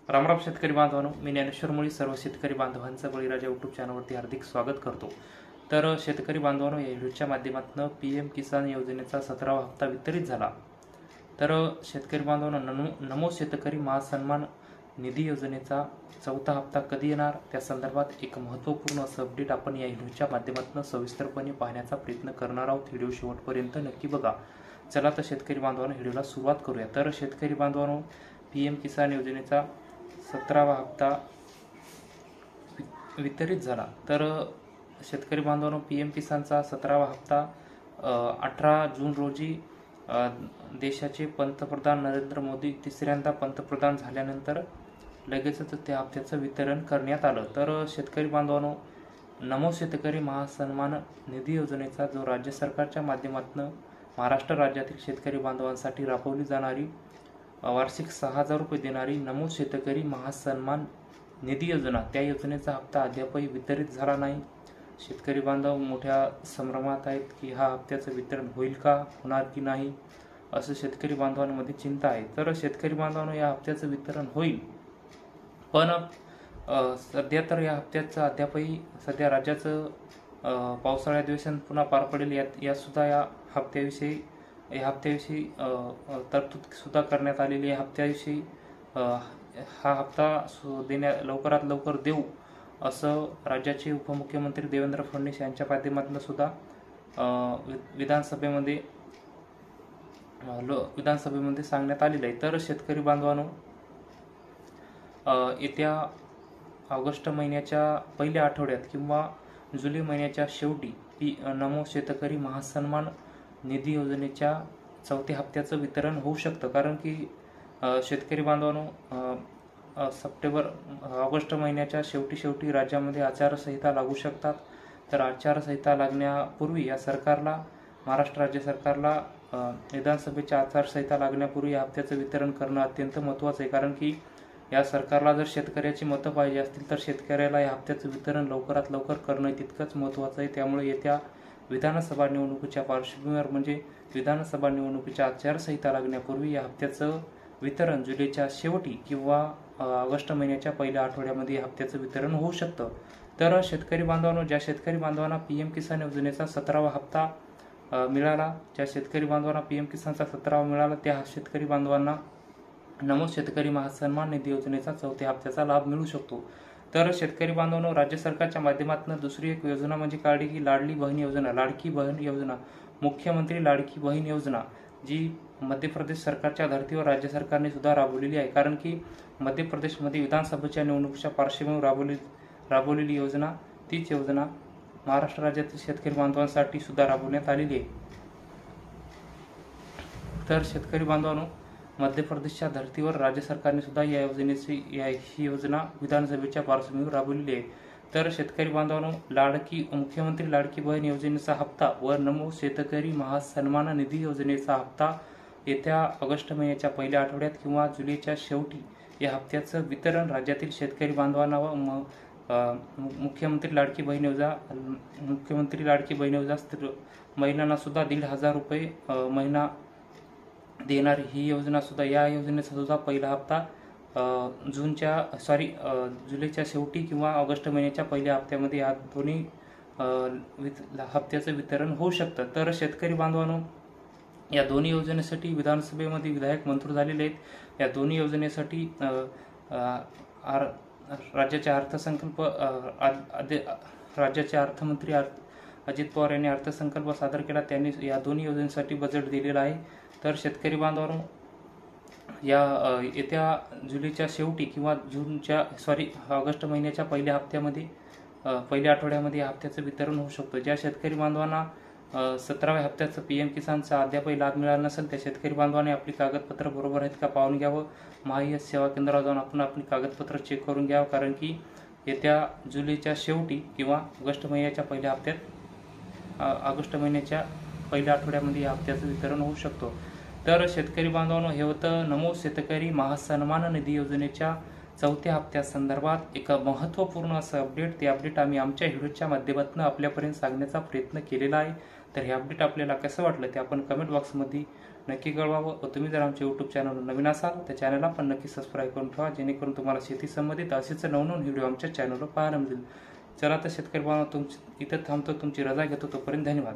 रामराम शेतकरी बांधवांनो, मी ज्ञानेश्वर मुळी सर्व शेतकरी बांधवांचं बळीराजा यूट्यूब चॅनलवरती हार्दिक स्वागत करतो। तर शेतकरी बांधवांनो, या व्हिडिओच्या माध्यमातून पीएम किसान योजनेचा 17वा हप्ता वितरित झाला। तर शेतकरी बांधवांनो, नमो शेतकरी महासन्मान निधी योजनेचा 4था हप्ता कधी येणार त्या संदर्भात एक महत्त्वपूर्ण असं अपडेट आपण या व्हिडिओच्या माध्यमातून सविस्तरपणे पाहण्याचा प्रयत्न करणार आहोत। व्हिडिओ शेवटपर्यंत नक्की बघा। चला तर शेतकरी बांधवांनो, व्हिडिओला सुरुवात करूया। तर शेतकरी बांधवांनो, पीएम किसान योजनेचा 17वा हप्ता वितरित झाला। तर शेतकरी बांधवांनो, पीएम किसानचा 17वा हप्ता 18 जून रोजी देशाचे पंतप्रधान नरेंद्र मोदी तिसऱ्यांदा पंतप्रधान झाल्यानंतर लगेचच त्या हप्त्याचं वितरण करण्यात आलं। तर शेतकरी बांधवांनो, नमो शेतकरी महासन्मान निधी योजनेचा जो राज्य सरकारच्या माध्यमातून महाराष्ट्र राज्यातील शेतकरी बांधवांसाठी राबवली जाणारी वार्षिक 6,000 रुपये देणारी नमो शेतकरी महासन्मान निधी योजना, त्या योजनेचा हप्ता अद्यापही वितरित झाला नाही। शेतकरी बांधव मोठ्या संभ्रमात आहेत की हा हप्त्याचं वितरण होईल का, होणार की नाही, असं शेतकरी बांधवांमध्ये चिंता आहे। तर शेतकरी बांधवांनो, या हप्त्याचं वितरण होईल, पण सध्या तर या हप्त्याचं अद्यापही सध्या राज्याचं पावसाळी अधिवेशन पुन्हा पार पडेल, यात सुद्धा या हप्त्याविषयी तरतूद सुद्धा करण्यात आलेली आहे। हप्त्याविषयी हा हप्ता लवकरात लवकर देऊ असं राज्याचे उपमुख्यमंत्री देवेंद्र फडणवीस यांच्या माध्यमातून सुद्धा विधानसभेमध्ये सांगण्यात आलेलं आहे। तर शेतकरी बांधवांनो, येत्या ऑगस्ट महिन्याच्या पहिल्या आठवड्यात किंवा जुलै महिन्याच्या शेवटी नमो शेतकरी महासन्मान निधी योजनेच्या 4थ्या हप्त्याचं वितरण होऊ शकतं। कारण की शेतकरी बांधवांनो, ऑगस्ट महिन्याच्या शेवटी राज्यामध्ये आचारसंहिता लागू शकतात। तर आचारसंहिता लागण्यापूर्वी या सरकारला, महाराष्ट्र राज्य सरकारला विधानसभेच्या आचारसंहिता लागण्यापूर्वी या हप्त्याचं वितरण करणं अत्यंत महत्त्वाचं आहे। कारण की या सरकारला जर शेतकऱ्याची मतं पाहिजे असतील तर शेतकऱ्याला या हप्त्याचं वितरण लवकरात लवकर करणं तितकंच महत्त्वाचं आहे। त्यामुळे येत्या विधानसभा निवडणुकीच्या पार्श्वभूमीवर, म्हणजे विधानसभा निवडणुकीच्या आचारसंहिता लागण्यापूर्वी या हप्त्याचं वितरण जुलैच्या शेवटी किंवा ऑगस्ट महिन्याच्या पहिल्या आठवड्यामध्ये या हप्त्याचं वितरण होऊ शकतं। तर शेतकरी बांधवांनो, ज्या शेतकरी बांधवांना पीएम किसान योजनेचा 17वा हप्ता मिळाला, ज्या शेतकरी बांधवांना पीएम किसानचा 17वा मिळाला, त्या शेतकरी बांधवांना नमो शेतकरी महासन्मान निधी योजनेचा 4थ्या हप्त्याचा लाभ मिळू शकतो। तर शेतकरी बांधवांनो, राज्य सरकारच्या माध्यमातून दुसरी एक योजना म्हणजे काढली की लाडकी बहीण योजना, मुख्यमंत्री लाडकी बहीण योजना, जी मध्य प्रदेश सरकारच्या धर्तीवर राज्य सरकारने सुद्धा राबवलेली आहे। कारण की मध्य प्रदेशमध्ये विधानसभेच्या निवडणुकीच्या पार्श्वभूमीवर राबवलेली योजना, तीच योजना महाराष्ट्र राज्यातील शेतकरी बांधवांसाठी सुद्धा राबवण्यात आलेली आहे। तर शेतकरी बांधवांनो, मध्य प्रदेशच्या धर्तीवर राज्य सरकारने सुद्धा ही योजना विधानसभेच्या पार्श्वभूमीवर राबवलेली आहे। तर शेतकरी बांधवांनो, मुख्यमंत्री लाडकी बहीण योजनेचा हप्ता व नमो शेतकरी महासन्मान निधी योजनेचा हप्ता येत्या ऑगस्ट महिन्याच्या पहिल्या आठवड्यात किंवा जुलैच्या शेवटी या हप्त्याचं वितरण राज्यातील शेतकरी बांधवांना व मुख्यमंत्री लाडकी बहीण योजना महिलांना सुद्धा 1,500 रुपये महिना देणारी ही योजना सुद्धा, या योजनेचा सुद्धा पहिला हप्ता जुलैच्या शेवटी किंवा ऑगस्ट महिन्याच्या पहिल्या हप्त्यामध्ये या दोन्ही हप्त्याचं वितरण होऊ शकतं। तर शेतकरी बांधवांनो, या दोन्ही योजनेसाठी विधानसभेमध्ये विधेयक मंजूर झालेले आहेत। या दोन्ही योजनेसाठी राज्याचे अर्थमंत्री अजित पवार यांनी अर्थसंकल्प सादर केला। त्यांनी या दोन्ही योजनेसाठी बजेट दिलेलं आहे। तर शेतकरी बांधवांनो, येत्या जुलैच्या शेवटी किंवा ऑगस्ट महिन्याच्या पहिल्या आठवड्यामध्ये या हप्त्याचं वितरण होऊ शकतं। ज्या शेतकरी बांधवांना 17व्या हप्त्याचं पीएम किसानचा अद्यापही लाभ मिळाला नसेल, त्या शेतकरी बांधवांनी आपली कागदपत्र बरोबर आहेत का पाहून घ्यावं। महाईएस सेवा केंद्रावर जाऊन आपण आपली कागदपत्र चेक करून घ्यावं। कारण की येत्या जुलैच्या शेवटी किंवा ऑगस्ट महिन्याच्या पहिल्या आठवड्यामध्ये या हप्त्याचं वितरण होऊ शकतं। तर शेतकरी बांधवांनो, हे होतं नमो शेतकरी महासन्मान निधी योजनेच्या 4थ्या हप्त्यासंदर्भात एक महत्त्वपूर्ण असं अपडेट। ते अपडेट आम्ही आमच्या व्हिडिओच्या माध्यमातून आपल्यापर्यंत सांगण्याचा प्रयत्न केलेला आहे। तर हे अपडेट आपल्याला कसं वाटलं ते आपण कमेंट बॉक्समध्ये नक्की कळवावं. व तुम्ही जर आमच्या यूट्यूब चॅनलवर नवीन असाल तर चॅनलला पण नक्की सबस्क्राईब करून ठेवा, जेणेकरून तुम्हाला शेती संबंधित असेच नवनवीन व्हिडिओ आमच्या चॅनलवर पाहायला मिळतील. चला तर शेतकरी बांधव, इथं थांबतो, तुमची रजा घेतो. तोपर्यंत धन्यवाद.